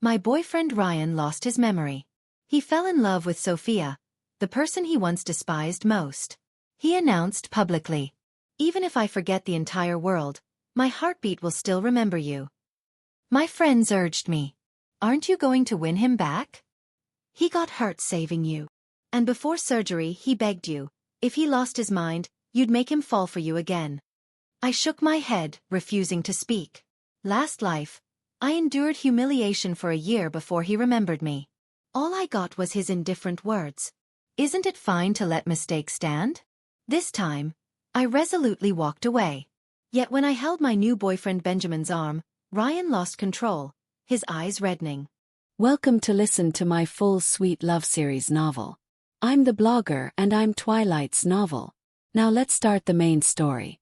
My boyfriend Ryan lost his memory. He fell in love with Sophia, the person he once despised most. He announced publicly, "Even if I forget the entire world, my heartbeat will still remember you." My friends urged me, "Aren't you going to win him back? He got hurt saving you. And before surgery he begged you, if he lost his mind, you'd make him fall for you again." I shook my head, refusing to speak. Last life, I endured humiliation for a year before he remembered me. All I got was his indifferent words. "Isn't it fine to let mistakes stand?" This time, I resolutely walked away. Yet when I held my new boyfriend Benjamin's arm, Ryan lost control, his eyes reddening. Welcome to listen to my full sweet love series novel. I'm the blogger and I'm Twilight's novel. Now let's start the main story.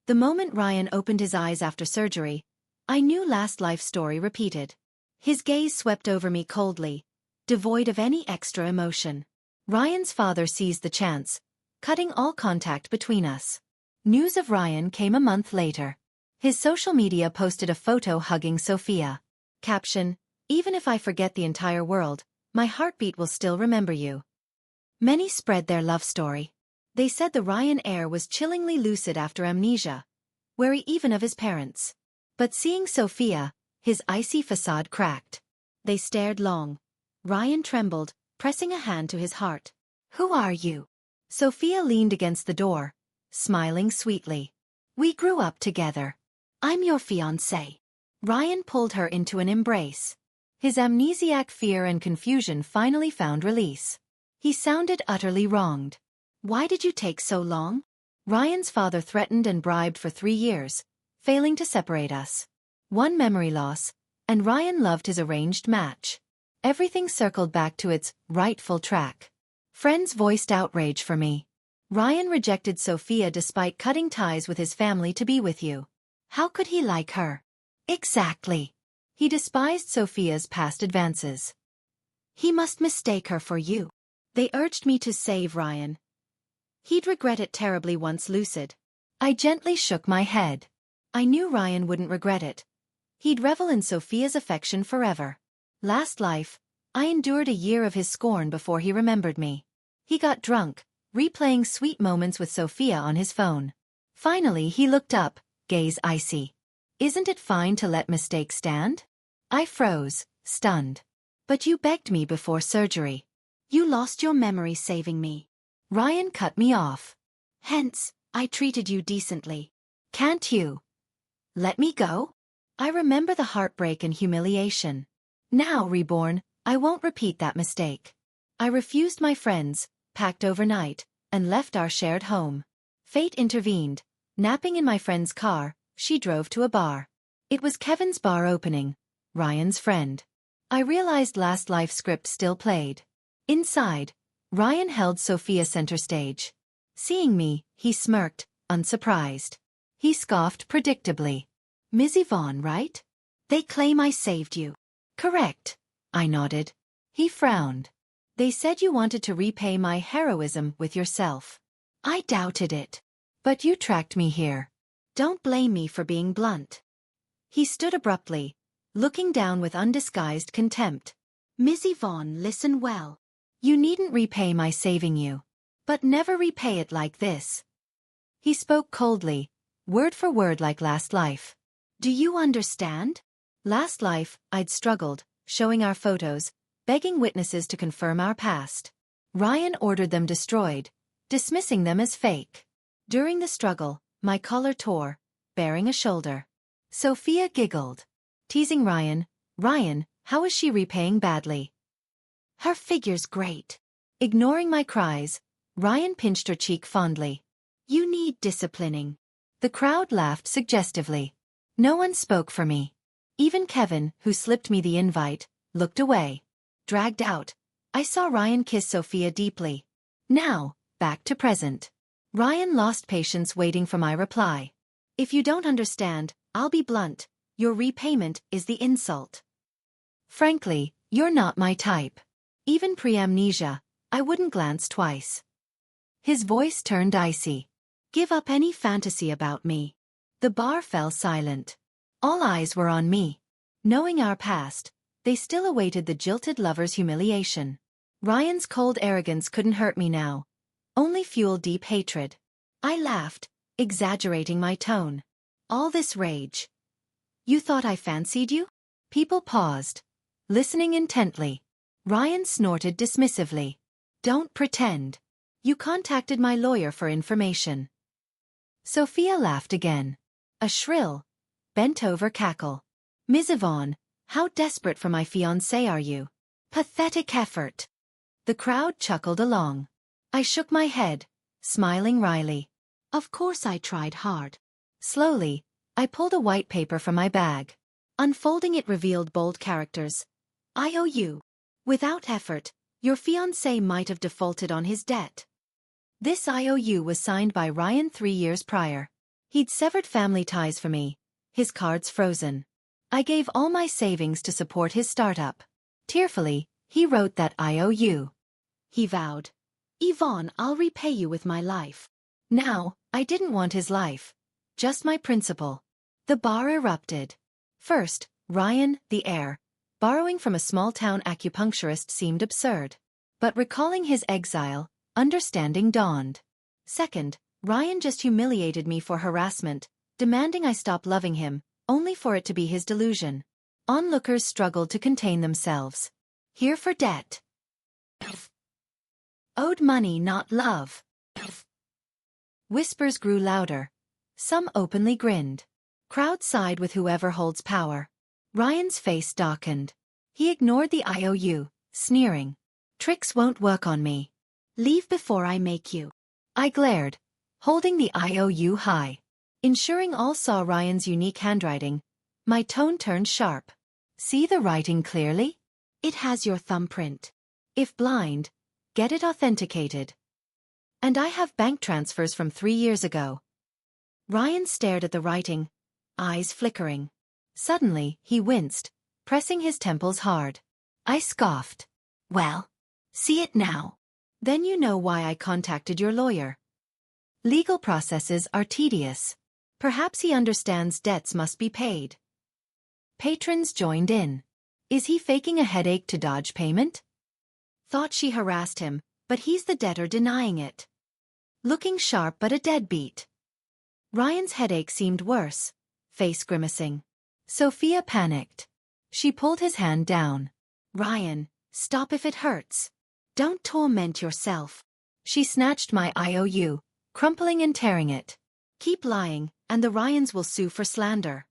The moment Ryan opened his eyes after surgery, I knew last life's story repeated. His gaze swept over me coldly, devoid of any extra emotion. Ryan's father seized the chance, cutting all contact between us. News of Ryan came a month later. His social media posted a photo hugging Sophia. Caption, "Even if I forget the entire world, my heartbeat will still remember you." Many spread their love story. They said the Ryan heir was chillingly lucid after amnesia, wary even of his parents. But seeing Sophia, his icy facade cracked. They stared long. Ryan trembled, pressing a hand to his heart. "Who are you?" Sophia leaned against the door, smiling sweetly. "We grew up together. I'm your fiancé." Ryan pulled her into an embrace. His amnesiac fear and confusion finally found release. He sounded utterly wronged. "Why did you take so long?" Ryan's father threatened and bribed for 3 years, failing to separate us. One memory loss, and Ryan loved his arranged match. Everything circled back to its rightful track. Friends voiced outrage for me. "Ryan rejected Sophia despite cutting ties with his family to be with you. How could he like her?" "Exactly. He despised Sophia's past advances. He must mistake her for you." They urged me to save Ryan. He'd regret it terribly once lucid. I gently shook my head. I knew Ryan wouldn't regret it. He'd revel in Sophia's affection forever. Last life, I endured a year of his scorn before he remembered me. He got drunk, replaying sweet moments with Sophia on his phone. Finally he looked up, gaze icy. "Isn't it fine to let mistakes stand?" I froze, stunned. "But you begged me before surgery. You lost your memory saving me." Ryan cut me off. "Hence, I treated you decently. Can't you let me go?" I remember the heartbreak and humiliation. Now, reborn, I won't repeat that mistake. I refused my friends, packed overnight, and left our shared home. Fate intervened. Napping in my friend's car, she drove to a bar. It was Kevin's bar opening, Ryan's friend. I realized last life's script still played. Inside, Ryan held Sophia center stage. Seeing me, he smirked, unsurprised. He scoffed predictably. "Miss Yvonne, right? They claim I saved you." "Correct," I nodded. He frowned. "They said you wanted to repay my heroism with yourself." I doubted it. "But you tracked me here. Don't blame me for being blunt." He stood abruptly, looking down with undisguised contempt. "Miss Yvonne, listen well. You needn't repay my saving you. But never repay it like this." He spoke coldly, word for word like last life. "Do you understand?" Last life, I'd struggled, showing our photos, begging witnesses to confirm our past. Ryan ordered them destroyed, dismissing them as fake. During the struggle, my collar tore, bearing a shoulder. Sophia giggled, teasing Ryan. "Ryan, how is she repaying badly?" "Her figure's great." Ignoring my cries, Ryan pinched her cheek fondly. "You need disciplining." The crowd laughed suggestively. No one spoke for me. Even Kevin, who slipped me the invite, looked away. Dragged out, I saw Ryan kiss Sophia deeply. Now, back to present. Ryan lost patience waiting for my reply. "If you don't understand, I'll be blunt. Your repayment is the insult. Frankly, you're not my type. Even pre-amnesia, I wouldn't glance twice." His voice turned icy. "Give up any fantasy about me." The bar fell silent. All eyes were on me. Knowing our past, they still awaited the jilted lover's humiliation. Ryan's cold arrogance couldn't hurt me now, only fuel deep hatred. I laughed, exaggerating my tone. All this rage. You thought I fancied you? People paused, listening intently. Ryan snorted dismissively. Don't pretend. You contacted my lawyer for information. Sophia laughed again. A shrill, bent-over cackle. Ms. Yvonne, how desperate for my fiancé are you? Pathetic effort. The crowd chuckled along. I shook my head, smiling wryly. Of course I tried hard. Slowly, I pulled a white paper from my bag. Unfolding it revealed bold characters. IOU. Without effort, your fiancé might have defaulted on his debt. This IOU was signed by Ryan 3 years prior. He'd severed family ties for me, his cards frozen. I gave all my savings to support his startup. Tearfully, he wrote that IOU. He vowed, Yvonne, I'll repay you with my life. Now, I didn't want his life, just my principal. The bar erupted. First, Ryan, the heir, borrowing from a small-town acupuncturist seemed absurd. But recalling his exile, understanding dawned. Second, Ryan just humiliated me for harassment, demanding I stop loving him, only for it to be his delusion. Onlookers struggled to contain themselves. Here for debt. Owed money, not love. Whispers grew louder. Some openly grinned. Crowd side with whoever holds power. Ryan's face darkened. He ignored the IOU, sneering. Tricks won't work on me. Leave before I make you. I glared, holding the IOU high. Ensuring all saw Ryan's unique handwriting, my tone turned sharp. See the writing clearly? It has your thumbprint. If blind, get it authenticated. And I have bank transfers from 3 years ago. Ryan stared at the writing, eyes flickering. Suddenly, he winced, pressing his temples hard. I scoffed. Well, see it now. Then you know why I contacted your lawyer. Legal processes are tedious. Perhaps he understands debts must be paid. Patrons joined in. Is he faking a headache to dodge payment? Thought she harassed him, but he's the debtor denying it. Looking sharp but a deadbeat. Ryan's headache seemed worse, face grimacing. Sophia panicked. She pulled his hand down. Ryan, stop if it hurts. Don't torment yourself. She snatched my IOU, crumpling and tearing it. Keep lying, and the Ryans will sue for slander.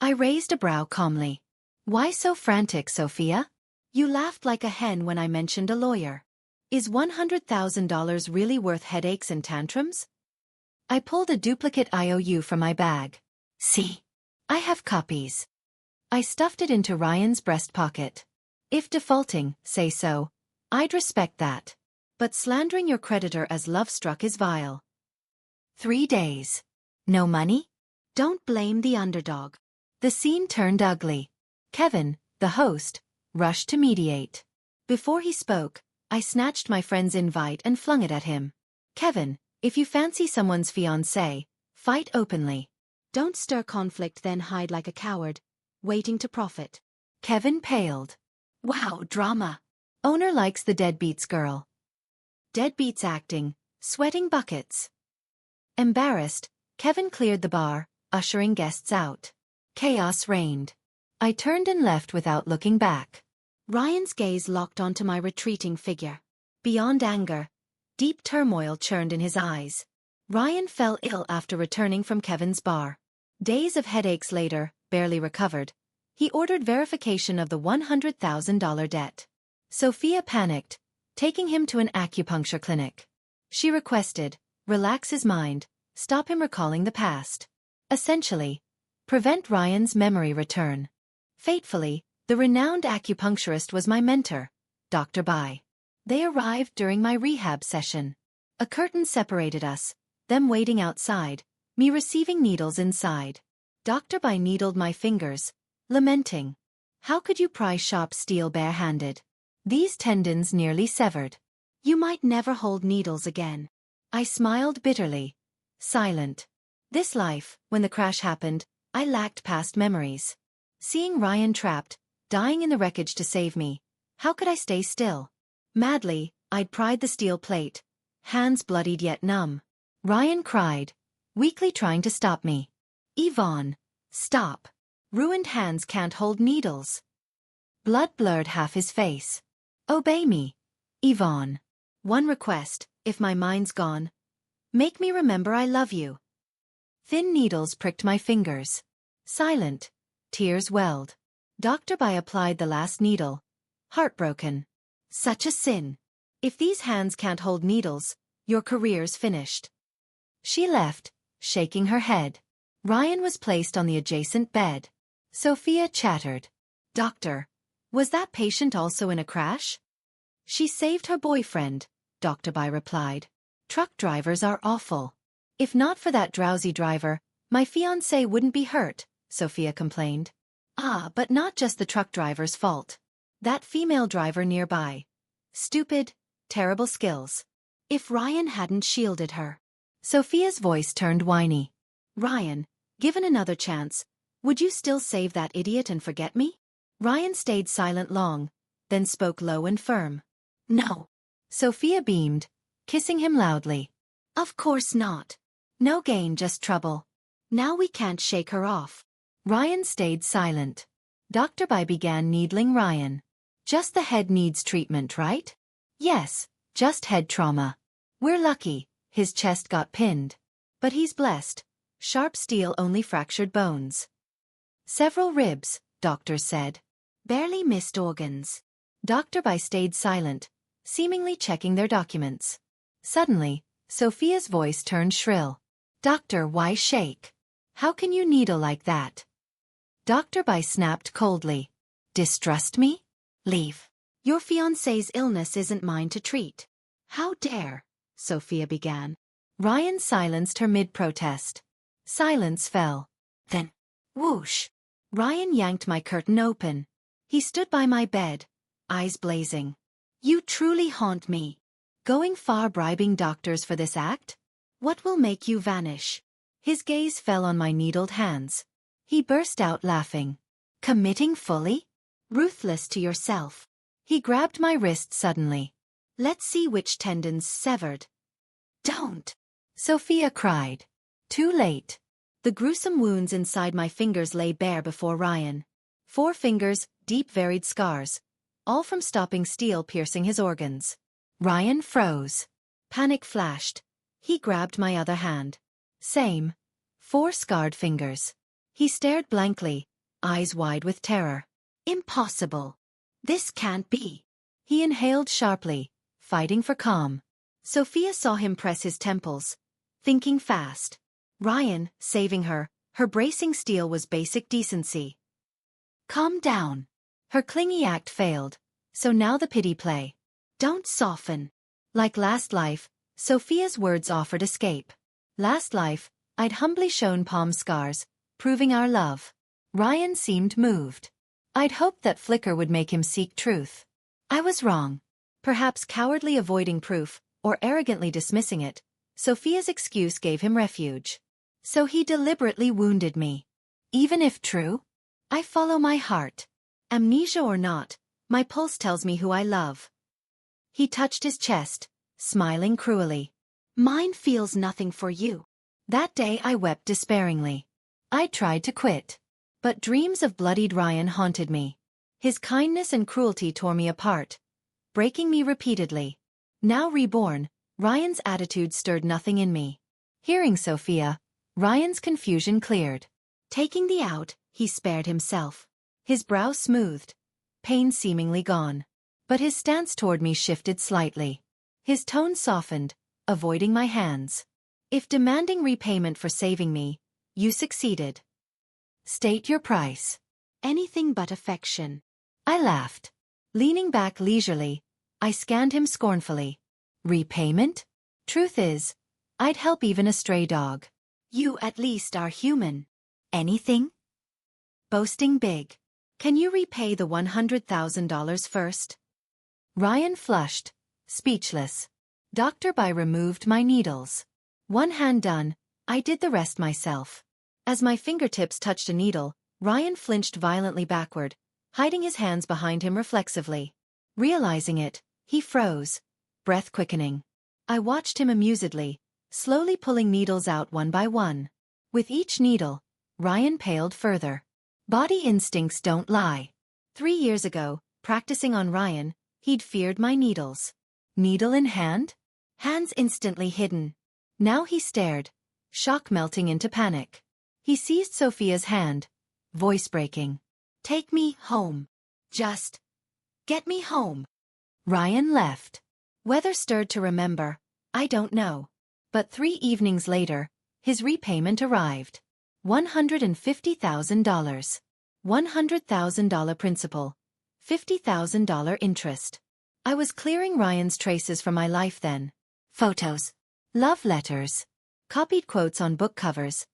I raised a brow calmly. Why so frantic, Sophia? You laughed like a hen when I mentioned a lawyer. Is $100,000 really worth headaches and tantrums? I pulled a duplicate IOU from my bag. See? I have copies. I stuffed it into Ryan's breast pocket. If defaulting, say so. I'd respect that. But slandering your creditor as love-struck is vile. 3 days. No money? Don't blame the underdog. The scene turned ugly. Kevin, the host, rushed to mediate. Before he spoke, I snatched my friend's invite and flung it at him. Kevin, if you fancy someone's fiancé, fight openly. Don't stir conflict then hide like a coward, waiting to profit. Kevin paled. Wow, drama. Owner likes the deadbeats girl. Deadbeats acting, sweating buckets. Embarrassed, Kevin cleared the bar, ushering guests out. Chaos reigned. I turned and left without looking back. Ryan's gaze locked onto my retreating figure. Beyond anger, deep turmoil churned in his eyes. Ryan fell ill after returning from Kevin's bar. Days of headaches later, barely recovered, he ordered verification of the $100,000 debt. Sophia panicked, taking him to an acupuncture clinic. She requested, relax his mind, stop him recalling the past. Essentially, prevent Ryan's memory return. Fatefully, the renowned acupuncturist was my mentor, Dr. Bai. They arrived during my rehab session. A curtain separated us, them waiting outside, me receiving needles inside. Dr. Bai needled my fingers, lamenting. How could you pry sharp steel barehanded? These tendons nearly severed. You might never hold needles again. I smiled bitterly, silent. This life, when the crash happened, I lacked past memories. Seeing Ryan trapped, dying in the wreckage to save me. How could I stay still? Madly, I'd pried the steel plate, hands bloodied yet numb. Ryan cried, weakly trying to stop me. Yvonne, stop. Ruined hands can't hold needles. Blood blurred half his face. Obey me, Yvonne. One request, if my mind's gone. Make me remember I love you. Thin needles pricked my fingers. Silent, tears welled. Dr. Bai applied the last needle. Heartbroken. Such a sin. If these hands can't hold needles, your career's finished. She left, shaking her head. Ryan was placed on the adjacent bed. Sophia chattered. Doctor, was that patient also in a crash? She saved her boyfriend, Dr. Bai replied. Truck drivers are awful. If not for that drowsy driver, my fiancé wouldn't be hurt, Sophia complained. But not just the truck driver's fault. That female driver nearby. Stupid, terrible skills. If Ryan hadn't shielded her. Sophia's voice turned whiny. Ryan, given another chance, would you still save that idiot and forget me? Ryan stayed silent long, then spoke low and firm. No. Sophia beamed, kissing him loudly. Of course not. No gain, just trouble. Now we can't shake her off. Ryan stayed silent. Dr. Bai began needling Ryan. Just the head needs treatment, right? Yes, just head trauma. We're lucky, his chest got pinned. But he's blessed. Sharp steel only fractured bones. Several ribs, doctors said. Barely missed organs. Dr. Bai stayed silent, seemingly checking their documents. Suddenly, Sophia's voice turned shrill. Doctor, why shake? How can you needle like that? Dr. Bai snapped coldly. Distrust me? Leave. Your fiancé's illness isn't mine to treat. How dare? Sophia began. Ryan silenced her mid-protest. Silence fell. Then, whoosh. Ryan yanked my curtain open. He stood by my bed, eyes blazing. You truly haunt me. Going far bribing doctors for this act? What will make you vanish? His gaze fell on my needled hands. He burst out laughing. Committing fully? Ruthless to yourself. He grabbed my wrist suddenly. Let's see which tendon's severed. Don't! Sophia cried. Too late. The gruesome wounds inside my fingers lay bare before Ryan. 4 fingers, deep varied scars. All from stopping steel piercing his organs. Ryan froze. Panic flashed. He grabbed my other hand. Same. 4 scarred fingers. He stared blankly, eyes wide with terror. Impossible. This can't be. He inhaled sharply, fighting for calm. Sophia saw him press his temples, thinking fast. Ryan, saving her, her bracing steel was basic decency. Calm down. Her clingy act failed, so now the pity play. Don't soften. Like last life, Sophia's words offered escape. Last life, I'd humbly shown palm scars, proving our love. Ryan seemed moved. I'd hoped that flicker would make him seek truth. I was wrong. Perhaps cowardly avoiding proof, or arrogantly dismissing it, Sophia's excuse gave him refuge. So he deliberately wounded me. Even if true? I follow my heart. Amnesia or not, my pulse tells me who I love. He touched his chest, smiling cruelly. Mine feels nothing for you. That day I wept despairingly. I tried to quit. But dreams of bloodied Ryan haunted me. His kindness and cruelty tore me apart, breaking me repeatedly. Now reborn, Ryan's attitude stirred nothing in me. Hearing Sophia, Ryan's confusion cleared. Taking the out, he spared himself. His brow smoothed, pain seemingly gone. But his stance toward me shifted slightly. His tone softened, avoiding my hands. If demanding repayment for saving me, you succeeded. State your price. Anything but affection. I laughed. Leaning back leisurely, I scanned him scornfully. Repayment? Truth is, I'd help even a stray dog. You at least are human. Anything? Boasting big. Can you repay the $100,000 first? Ryan flushed, speechless. Dr. Bai removed my needles. One hand done, I did the rest myself. As my fingertips touched a needle, Ryan flinched violently backward, hiding his hands behind him reflexively. Realizing it, he froze, breath quickening. I watched him amusedly, slowly pulling needles out one by one. With each needle, Ryan paled further. Body instincts don't lie. 3 years ago, practicing on Ryan, he'd feared my needles. Needle in hand? Hands instantly hidden. Now he stared, shock melting into panic. He seized Sophia's hand, voice breaking. Take me home. Just get me home. Ryan left. Whether stirred to remember, I don't know. But 3 evenings later, his repayment arrived. $150,000. $100,000 principal. $50,000 interest. I was clearing Ryan's traces from my life then. Photos. Love letters. Copied quotes on book covers.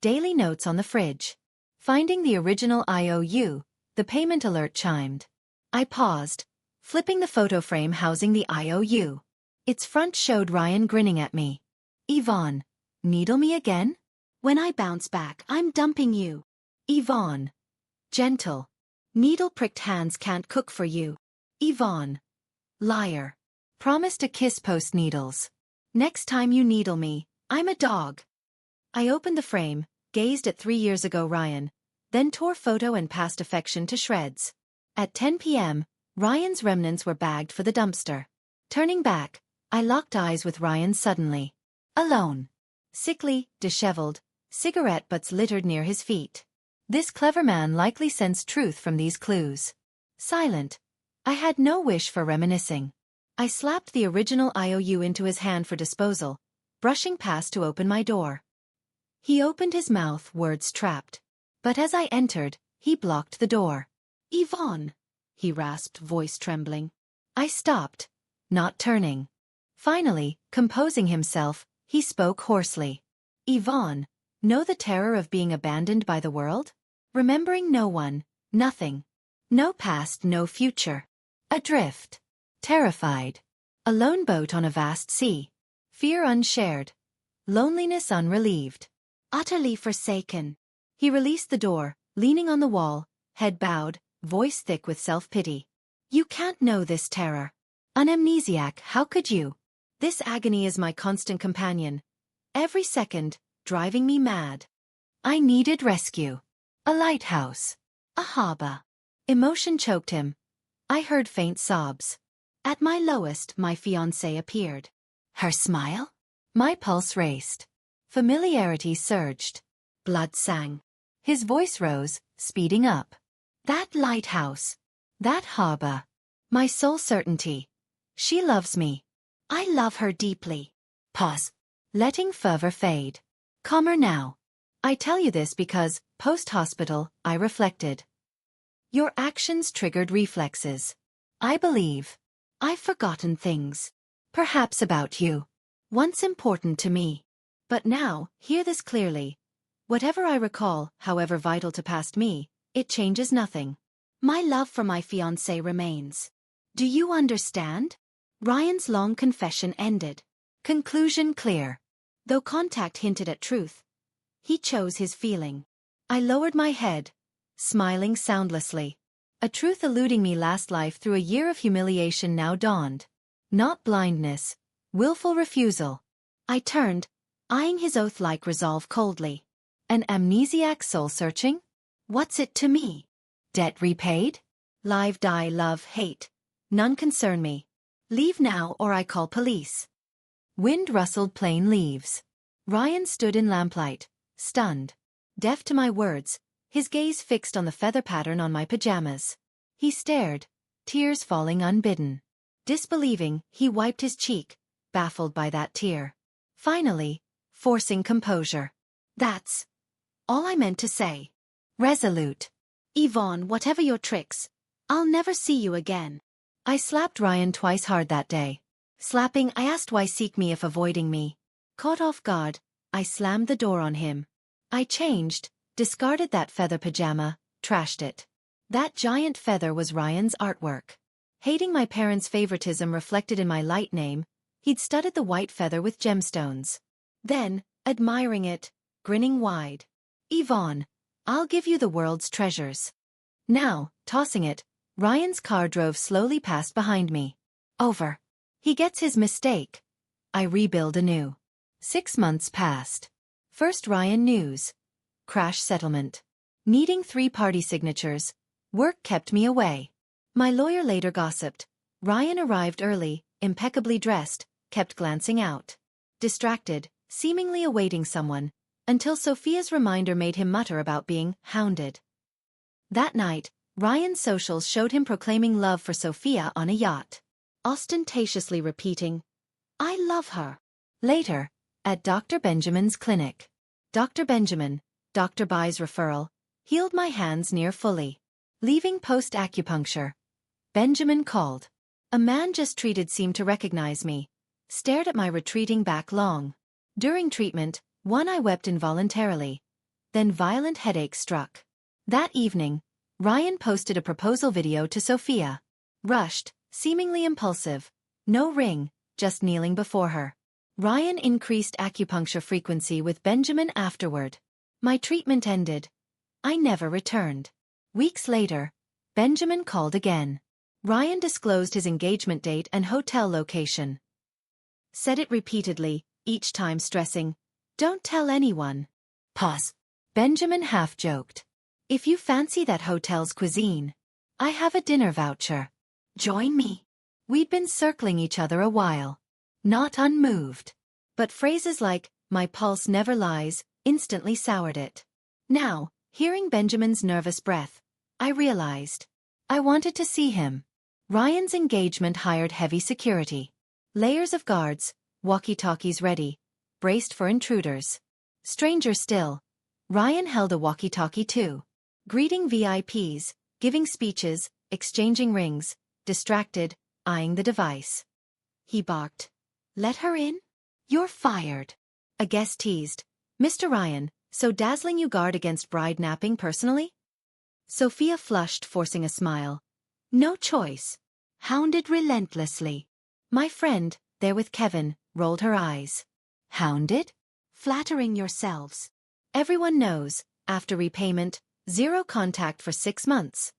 Daily notes on the fridge. Finding the original IOU, the payment alert chimed. I paused, flipping the photo frame housing the IOU. Its front showed Ryan grinning at me. Yvonne, needle me again? When I bounce back, I'm dumping you. Yvonne. Gentle. Needle-pricked hands can't cook for you. Yvonne. Liar. Promised a kiss post needles. Next time you needle me, I'm a dog. I opened the frame, gazed at 3 years ago Ryan, then tore photo and past affection to shreds. At 10 p.m., Ryan's remnants were bagged for the dumpster. Turning back, I locked eyes with Ryan suddenly. Alone. Sickly, disheveled, cigarette butts littered near his feet. This clever man likely sensed truth from these clues. Silent. I had no wish for reminiscing. I slapped the original IOU into his hand for disposal, brushing past to open my door. He opened his mouth, words trapped. But as I entered, he blocked the door. Yvonne, he rasped, voice trembling. I stopped, not turning. Finally, composing himself, he spoke hoarsely. Yvonne, know the terror of being abandoned by the world? Remembering no one, nothing. No past, no future. Adrift. Terrified. A lone boat on a vast sea. Fear unshared. Loneliness unrelieved. Utterly forsaken. He released the door, leaning on the wall, head bowed, voice thick with self-pity. You can't know this terror. An amnesiac, how could you? This agony is my constant companion. Every second, driving me mad. I needed rescue. A lighthouse. A harbor. Emotion choked him. I heard faint sobs. At my lowest, my fiancée appeared. Her smile? My pulse raced. Familiarity surged. Blood sang. His voice rose, speeding up. That lighthouse. That harbor. My sole certainty. She loves me. I love her deeply. Pause. Letting fervor fade. Calmer now. I tell you this because, post-hospital, I reflected. Your actions triggered reflexes. I believe. I've forgotten things. Perhaps about you. Once important to me. But now, hear this clearly. Whatever I recall, however vital to past me, it changes nothing. My love for my fiancé remains. Do you understand? Ryan's long confession ended. Conclusion clear. Though contact hinted at truth, he chose his feeling. I lowered my head, smiling soundlessly. A truth eluding me last life through a year of humiliation now dawned. Not blindness, willful refusal. I turned, eyeing his oath-like resolve coldly. An amnesiac soul-searching? What's it to me? Debt repaid? Live, die, love, hate. None concern me. Leave now or I call police. Wind rustled plain leaves. Ryan stood in lamplight, stunned. Deaf to my words, his gaze fixed on the feather pattern on my pajamas. He stared, tears falling unbidden. Disbelieving, he wiped his cheek, baffled by that tear. Finally, forcing composure. That's all I meant to say. Resolute. Yvonne, whatever your tricks, I'll never see you again. I slapped Ryan twice hard that day. Slapping, I asked why seek me if avoiding me. Caught off guard, I slammed the door on him. I changed, discarded that feather pajama, trashed it. That giant feather was Ryan's artwork. Hating my parents' favoritism reflected in my light name, he'd studded the white feather with gemstones. Then, admiring it, grinning wide. Yvonne, I'll give you the world's treasures. Now, tossing it, Ryan's car drove slowly past behind me. Over. He gets his mistake. I rebuild anew. 6 months passed. First Ryan news. Crash settlement. Needing 3-party signatures. Work kept me away. My lawyer later gossiped. Ryan arrived early, impeccably dressed, kept glancing out. Distracted, seemingly awaiting someone, until Sophia's reminder made him mutter about being hounded. That night, Ryan's socials showed him proclaiming love for Sophia on a yacht. Ostentatiously repeating, "I love her." Later, at Dr. Benjamin's clinic. Dr. Benjamin, Dr. Bai's referral, healed my hands near fully. Leaving post-acupuncture, Benjamin called. A man just treated seemed to recognize me, stared at my retreating back long. During treatment, one I wept involuntarily. Then violent headache struck. That evening, Ryan posted a proposal video to Sophia. Rushed, seemingly impulsive. No ring, just kneeling before her. Ryan increased acupuncture frequency with Benjamin afterward. My treatment ended. I never returned. Weeks later, Benjamin called again. Ryan disclosed his engagement date and hotel location. Said it repeatedly, each time stressing, "Don't tell anyone." Pause. Benjamin half-joked. "If you fancy that hotel's cuisine, I have a dinner voucher. Join me." We'd been circling each other a while. Not unmoved. But phrases like, "my pulse never lies," instantly soured it. Now, hearing Benjamin's nervous breath, I realized. I wanted to see him. Ryan's engagement hired heavy security. Layers of guards, walkie-talkies ready, braced for intruders. Stranger still, Ryan held a walkie-talkie too. Greeting VIPs, giving speeches, exchanging rings, distracted, eyeing the device. He barked. "Let her in? You're fired." A guest teased. "Mr. Ryan, so dazzling you guard against bride napping personally?" Sophia flushed, forcing a smile. "No choice." Hounded relentlessly. My friend, there with Kevin, rolled her eyes. "Hounded? Flattering yourselves. Everyone knows, after repayment, 0 contact for 6 months."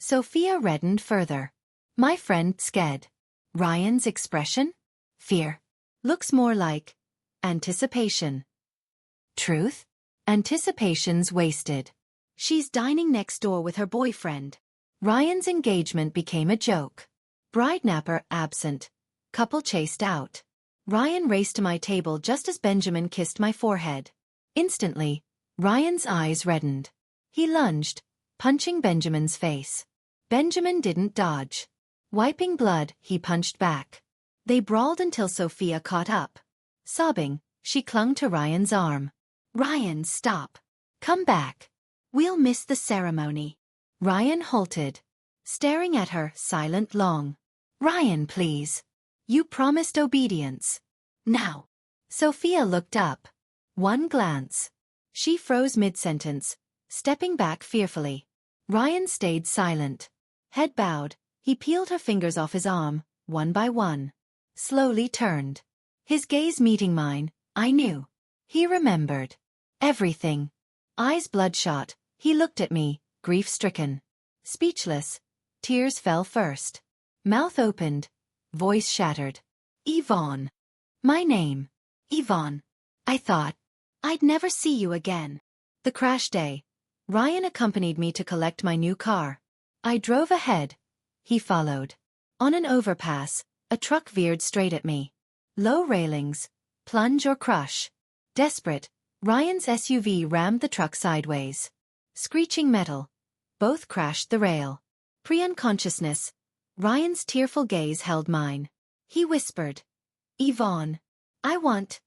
Sophia reddened further. My friend sked. Ryan's expression? Fear. Looks more like anticipation. Truth? Anticipation's wasted. She's dining next door with her boyfriend. Ryan's engagement became a joke. Bride napper absent. Couple chased out. Ryan raced to my table just as Benjamin kissed my forehead. Instantly, Ryan's eyes reddened. He lunged, punching Benjamin's face. Benjamin didn't dodge. Wiping blood, he punched back. They brawled until Sophia caught up. Sobbing, she clung to Ryan's arm. "Ryan, stop. Come back. We'll miss the ceremony." Ryan halted, staring at her, silent long. "Ryan, please. You promised obedience. Now." Sophia looked up. One glance. She froze mid-sentence, stepping back fearfully. Ryan stayed silent. Head bowed, he peeled her fingers off his arm, one by one. Slowly turned. His gaze meeting mine, I knew. He remembered. Everything. Eyes bloodshot, he looked at me, grief-stricken. Speechless. Tears fell first. Mouth opened. Voice shattered. "Yvonne. My name. Yvonne. I thought I'd never see you again." The crash day. Ryan accompanied me to collect my new car. I drove ahead. He followed. On an overpass, a truck veered straight at me. Low railings. Plunge or crush. Desperate, Ryan's SUV rammed the truck sideways. Screeching metal. Both crashed the rail. Pre-unconsciousness. Ryan's tearful gaze held mine. He whispered, "Yvonne, I want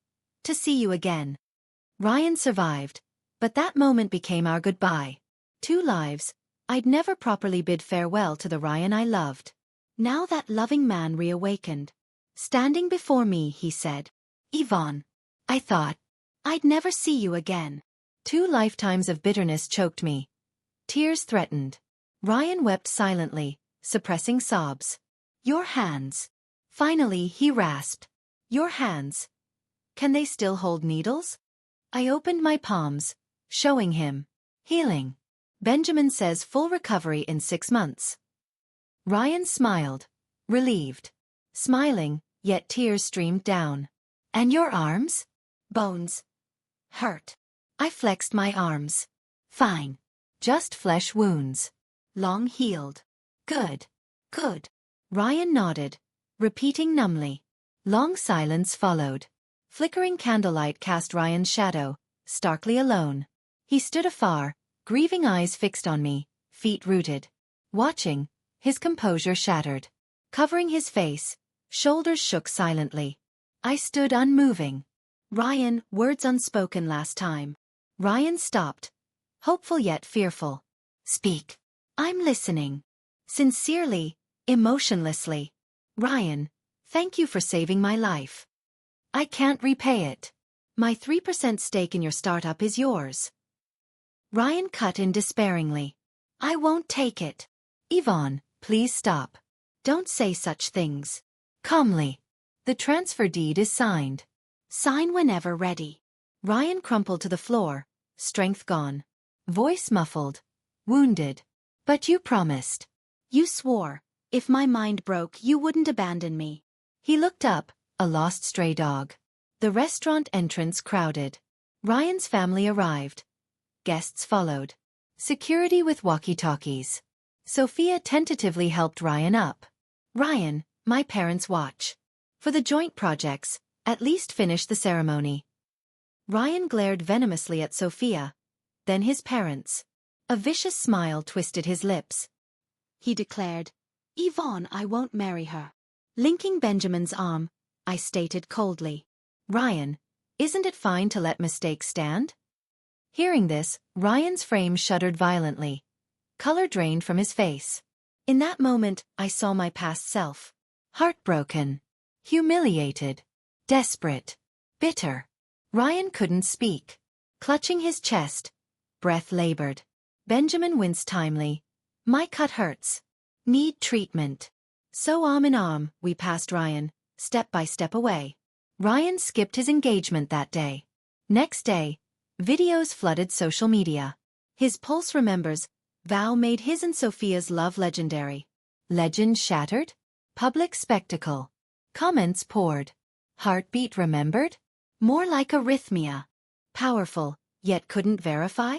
to see you again." Ryan survived, but that moment became our goodbye. 2 lives. I'd never properly bid farewell to the Ryan I loved. Now that loving man reawakened. Standing before me, he said, "Yvonne, I thought I'd never see you again." 2 lifetimes of bitterness choked me. Tears threatened. Ryan wept silently, suppressing sobs. "Your hands." Finally, he rasped. "Your hands. Can they still hold needles?" I opened my palms, showing him. Healing. Benjamin says full recovery in 6 months. Ryan smiled, relieved. Smiling, yet tears streamed down. And your arms? Bones. Hurt. I flexed my arms. Fine. Just flesh wounds. Long healed. Good. Good. Ryan nodded, repeating numbly. Long silence followed. Flickering candlelight cast Ryan's shadow, starkly alone. He stood afar, grieving eyes fixed on me, feet rooted. Watching, his composure shattered. Covering his face, shoulders shook silently. I stood unmoving. Ryan, words unspoken last time. Ryan stopped, hopeful yet fearful. Speak. I'm listening. Sincerely, emotionlessly. Ryan, thank you for saving my life. I can't repay it. My 3% stake in your startup is yours. Ryan cut in despairingly. I won't take it. Yvonne, please stop. Don't say such things. Calmly. The transfer deed is signed. Sign whenever ready. Ryan crumpled to the floor, strength gone. Voice muffled. Wounded. But you promised. You swore, if my mind broke you wouldn't abandon me. He looked up, a lost stray dog. The restaurant entrance crowded. Ryan's family arrived. Guests followed. Security with walkie-talkies. Sophia tentatively helped Ryan up. Ryan, my parents watch. For the joint projects, at least finish the ceremony. Ryan glared venomously at Sophia, then his parents. A vicious smile twisted his lips. He declared, Yvonne, I won't marry her. Linking Benjamin's arm, I stated coldly. Ryan, isn't it fine to let mistakes stand? Hearing this, Ryan's frame shuddered violently. Color drained from his face. In that moment, I saw my past self. Heartbroken. Humiliated. Desperate. Bitter. Ryan couldn't speak. Clutching his chest. Breath labored. Benjamin winced timely. My cut hurts. Need treatment. So arm in arm, we passed Ryan, step by step away. Ryan skipped his engagement that day. Next day, videos flooded social media. His pulse remembers, vow made his and Sophia's love legendary. Legend shattered? Public spectacle. Comments poured. Heartbeat remembered? More like arrhythmia. Powerful, yet couldn't verify?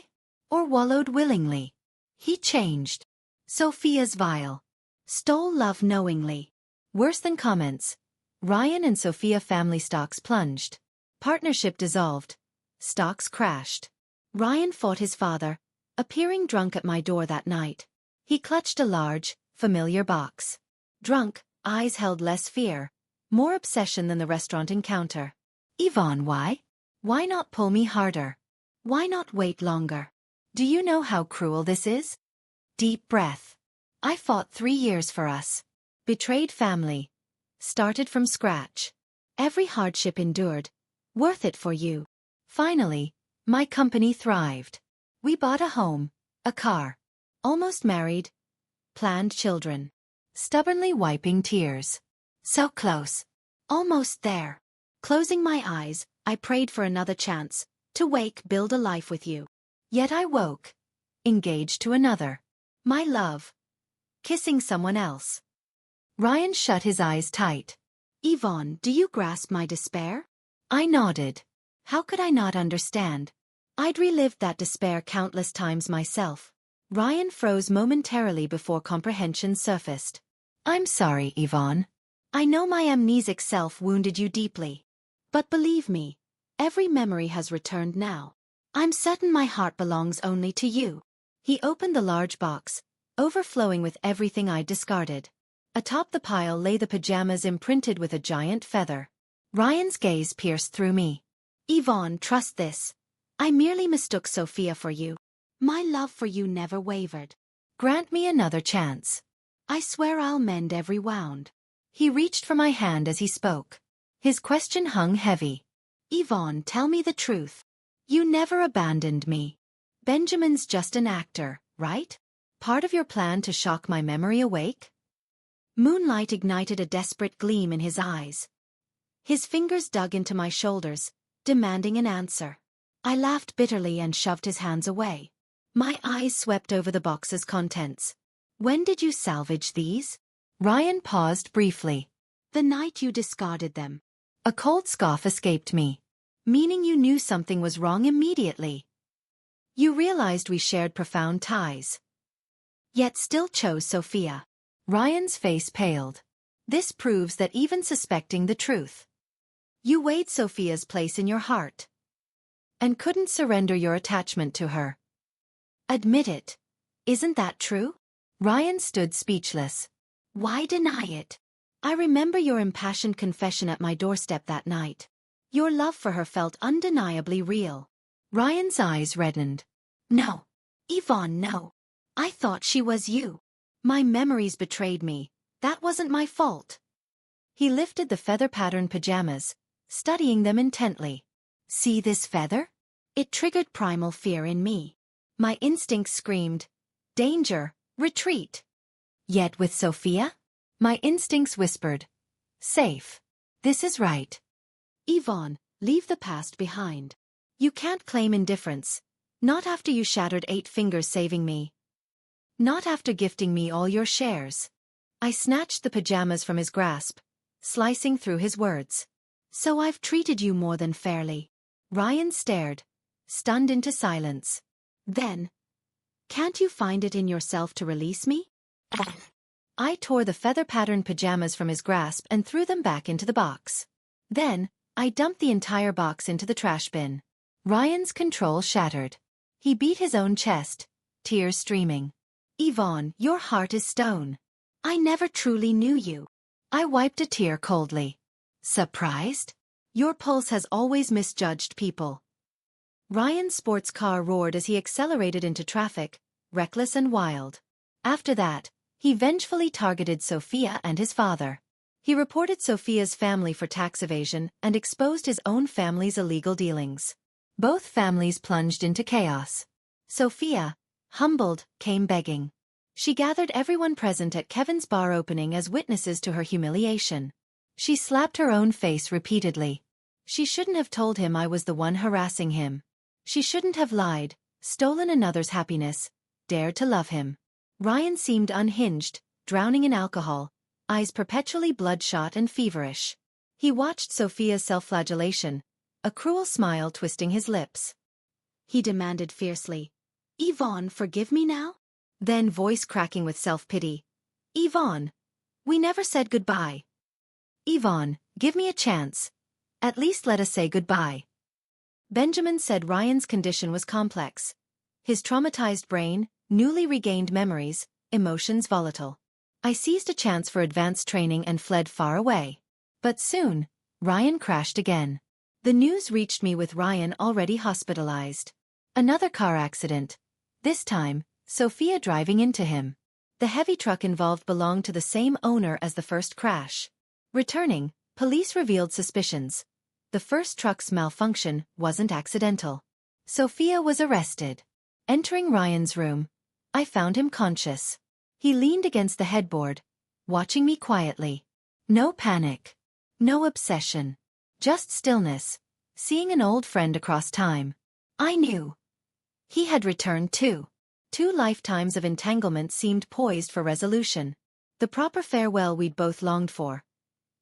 Or wallowed willingly? He changed. Sophia's vile. Stole love knowingly. Worse than comments. Ryan and Sophia family stocks plunged. Partnership dissolved. Stocks crashed. Ryan fought his father, appearing drunk at my door that night. He clutched a large, familiar box. Drunk, eyes held less fear, more obsession than the restaurant encounter. Yvonne, why? Why not pull me harder? Why not wait longer? Do you know how cruel this is? Deep breath. I fought 3 years for us. Betrayed family. Started from scratch. Every hardship endured. Worth it for you. Finally, my company thrived. We bought a home, a car. Almost married. Planned children. Stubbornly wiping tears. So close. Almost there. Closing my eyes, I prayed for another chance. To wake, build a life with you. Yet I woke. Engaged to another. My love. Kissing someone else. Ryan shut his eyes tight. Yvonne, do you grasp my despair? I nodded. How could I not understand? I'd relived that despair countless times myself. Ryan froze momentarily before comprehension surfaced. I'm sorry, Yvonne. I know my amnesic self wounded you deeply. But believe me, every memory has returned now. I'm certain my heart belongs only to you. He opened the large box, overflowing with everything I'd discarded. Atop the pile lay the pajamas imprinted with a giant feather. Ryan's gaze pierced through me. Yvonne, trust this. I merely mistook Sophia for you. My love for you never wavered. Grant me another chance. I swear I'll mend every wound. He reached for my hand as he spoke. His question hung heavy. Yvonne, tell me the truth. You never abandoned me. Benjamin's just an actor, right? Part of your plan to shock my memory awake? Moonlight ignited a desperate gleam in his eyes. His fingers dug into my shoulders, demanding an answer. I laughed bitterly and shoved his hands away. My eyes swept over the box's contents. When did you salvage these? Ryan paused briefly. The night you discarded them. A cold scoff escaped me. Meaning you knew something was wrong immediately. You realized we shared profound ties. Yet still chose Sophia. Ryan's face paled. This proves that even suspecting the truth, you weighed Sophia's place in your heart and couldn't surrender your attachment to her. Admit it. Isn't that true? Ryan stood speechless. Why deny it? I remember your impassioned confession at my doorstep that night. Your love for her felt undeniably real. Ryan's eyes reddened. No. Yvonne, no. I thought she was you. My memories betrayed me. That wasn't my fault. He lifted the feather-patterned pajamas, studying them intently. See this feather? It triggered primal fear in me. My instincts screamed, danger, retreat. Yet with Sophia? My instincts whispered, safe. This is right. Yvonne, leave the past behind. You can't claim indifference. Not after you shattered 8 fingers saving me. Not after gifting me all your shares. I snatched the pajamas from his grasp, slicing through his words. So I've treated you more than fairly. Ryan stared, stunned into silence. Then, can't you find it in yourself to release me? I tore the feather-patterned pajamas from his grasp and threw them back into the box. Then, I dumped the entire box into the trash bin. Ryan's control shattered. He beat his own chest, tears streaming. Yvonne, your heart is stone. I never truly knew you. I wiped a tear coldly. Surprised? Your pulse has always misjudged people. Ryan's sports car roared as he accelerated into traffic, reckless and wild. After that, he vengefully targeted Sophia and his father. He reported Sophia's family for tax evasion and exposed his own family's illegal dealings. Both families plunged into chaos. Sophia, humbled, came begging. She gathered everyone present at Kevin's bar opening as witnesses to her humiliation. She slapped her own face repeatedly. She shouldn't have told him I was the one harassing him. She shouldn't have lied, stolen another's happiness, dared to love him. Ryan seemed unhinged, drowning in alcohol, eyes perpetually bloodshot and feverish. He watched Sophia's self-flagellation, a cruel smile twisting his lips. He demanded fiercely, Yvonne, forgive me now? Then voice cracking with self-pity. Yvonne, we never said goodbye. Yvonne, give me a chance. At least let us say goodbye. Benjamin said Ryan's condition was complex. His traumatized brain, newly regained memories, emotions volatile. I seized a chance for advanced training and fled far away. But soon, Ryan crashed again. The news reached me with Ryan already hospitalized. Another car accident. This time, Sophia driving into him. The heavy truck involved belonged to the same owner as the first crash. Returning, police revealed suspicions. The first truck's malfunction wasn't accidental. Sophia was arrested. Entering Ryan's room, I found him conscious. He leaned against the headboard, watching me quietly. No panic. No obsession. Just stillness, seeing an old friend across time. I knew. He had returned too. 2 lifetimes of entanglement seemed poised for resolution. The proper farewell we'd both longed for.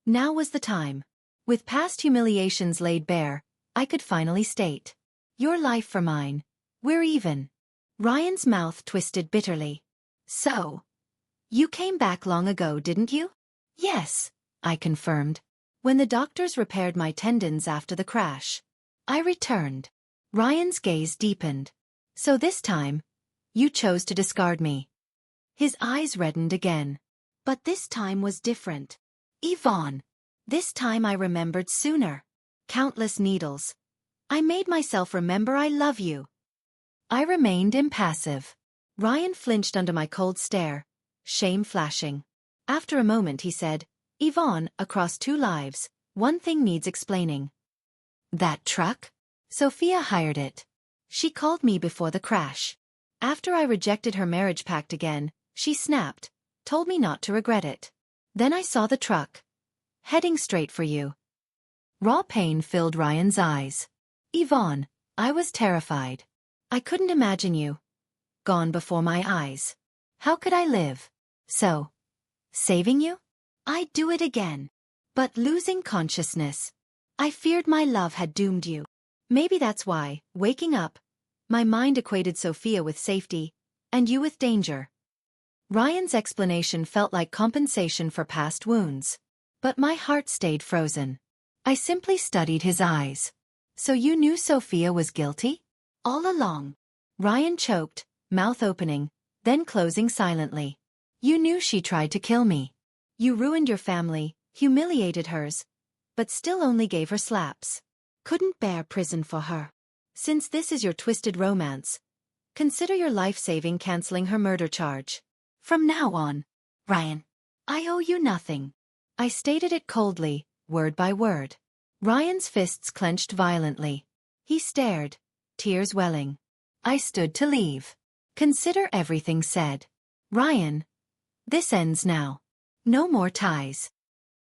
Now was the time. With past humiliations laid bare, I could finally state. Your life for mine. We're even. Ryan's mouth twisted bitterly. So, you came back long ago, didn't you? Yes, I confirmed. When the doctors repaired my tendons after the crash, I returned. Ryan's gaze deepened. So this time, you chose to discard me. His eyes reddened again. But this time was different. Yvonne. This time I remembered sooner. Countless needles. I made myself remember I love you. I remained impassive. Ryan flinched under my cold stare, shame flashing. After a moment he said, Yvonne, across 2 lives, one thing needs explaining. That truck? Sophia hired it. She called me before the crash. After I rejected her marriage pact again, she snapped, told me not to regret it. Then I saw the truck. Heading straight for you. Raw pain filled Ryan's eyes. Yvonne, I was terrified. I couldn't imagine you. gone before my eyes. How could I live? So, saving you? I'd do it again. But losing consciousness. I feared my love had doomed you. Maybe that's why, waking up, my mind equated Sophia with safety, and you with danger. Ryan's explanation felt like compensation for past wounds. But my heart stayed frozen. I simply studied his eyes. So you knew Sophia was guilty? All along. Ryan choked, mouth opening, then closing silently. You knew she tried to kill me. You ruined your family, humiliated hers, but still only gave her slaps. Couldn't bear prison for her. Since this is your twisted romance, consider your life-saving canceling her murder charge. From now on, Ryan, I owe you nothing. I stated it coldly, word by word. Ryan's fists clenched violently. He stared, tears welling. I stood to leave. Consider everything said. Ryan, this ends now. No more ties.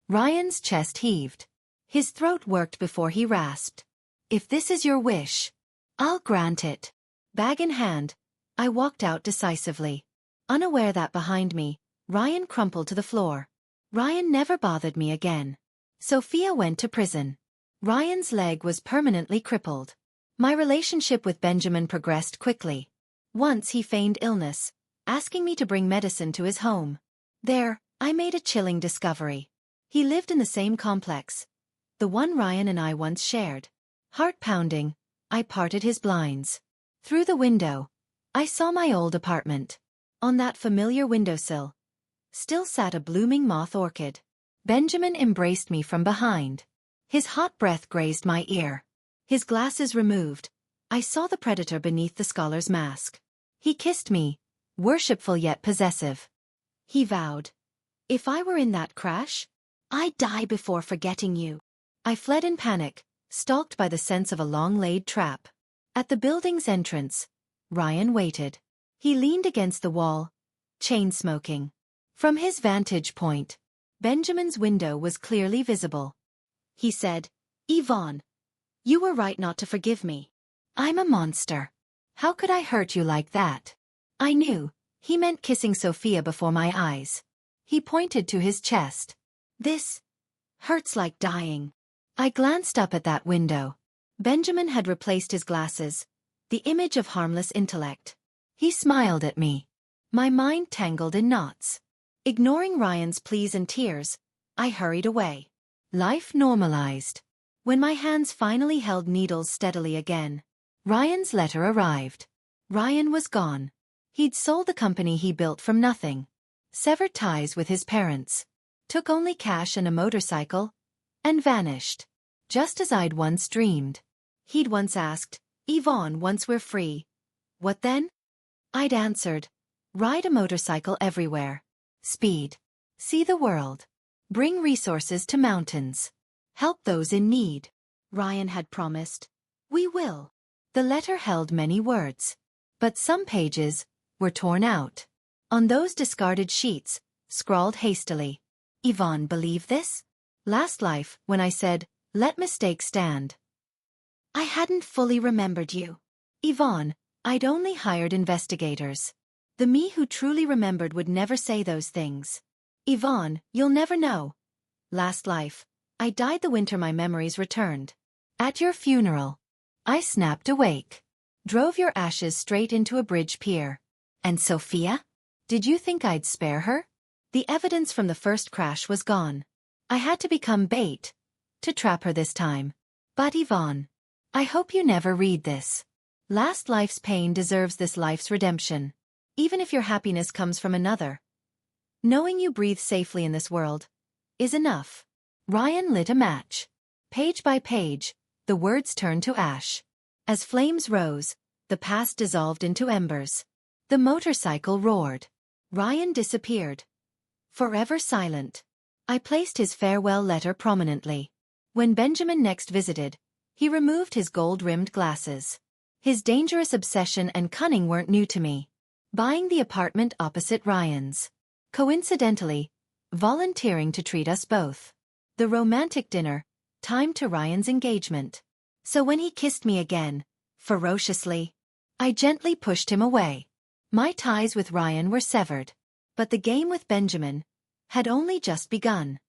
Ryan's chest heaved. His throat worked before he rasped. If this is your wish, I'll grant it. Bag in hand, I walked out decisively. Unaware that behind me, Ryan crumpled to the floor. Ryan never bothered me again. Sophia went to prison. Ryan's leg was permanently crippled. My relationship with Benjamin progressed quickly. Once he feigned illness, asking me to bring medicine to his home. There, I made a chilling discovery. He lived in the same complex, the one Ryan and I once shared. Heart pounding, I parted his blinds. Through the window, I saw my old apartment. On that familiar windowsill still sat a blooming moth orchid. Benjamin embraced me from behind. His hot breath grazed my ear. His glasses removed, I saw the predator beneath the scholar's mask. He kissed me, worshipful yet possessive. He vowed, if I were in that crash, I'd die before forgetting you. I fled in panic, stalked by the sense of a long-laid trap. At the building's entrance, Ryan waited. He leaned against the wall, chain-smoking. From his vantage point, Benjamin's window was clearly visible. He said, Yvonne, you were right not to forgive me. I'm a monster. How could I hurt you like that? I knew. He meant kissing Sophia before my eyes. He pointed to his chest. This hurts like dying. I glanced up at that window. Benjamin had replaced his glasses, the image of harmless intellect. He smiled at me. My mind tangled in knots. Ignoring Ryan's pleas and tears, I hurried away. Life normalized. When my hands finally held needles steadily again, Ryan's letter arrived. Ryan was gone. He'd sold the company he built from nothing. Severed ties with his parents. Took only cash and a motorcycle, and vanished. Just as I'd once dreamed. He'd once asked, Yvonne, once we're free, what then? I'd answered, ride a motorcycle everywhere. Speed. See the world. Bring resources to mountains. Help those in need. Ryan had promised. We will. The letter held many words. But some pages were torn out. On those discarded sheets, scrawled hastily. Yvonne, believe this? Last life, when I said, let mistakes stand. I hadn't fully remembered you. Yvonne, I'd only hired investigators. The me who truly remembered would never say those things. Yvonne, you'll never know. Last life, I died the winter my memories returned. At your funeral, I snapped awake. Drove your ashes straight into a bridge pier. And Sophia? Did you think I'd spare her? The evidence from the first crash was gone. I had to become bait. To trap her this time. But Yvonne, I hope you never read this. Last life's pain deserves this life's redemption. Even if your happiness comes from another. Knowing you breathe safely in this world is enough. Ryan lit a match. Page by page, the words turned to ash. As flames rose, the past dissolved into embers. The motorcycle roared. Ryan disappeared. Forever silent. I placed his farewell letter prominently. When Benjamin next visited, he removed his gold-rimmed glasses. His dangerous obsession and cunning weren't new to me. Buying the apartment opposite Ryan's. Coincidentally, volunteering to treat us both. The romantic dinner, timed to Ryan's engagement. So when he kissed me again, ferociously, I gently pushed him away. My ties with Ryan were severed. But the game with Benjamin had only just begun.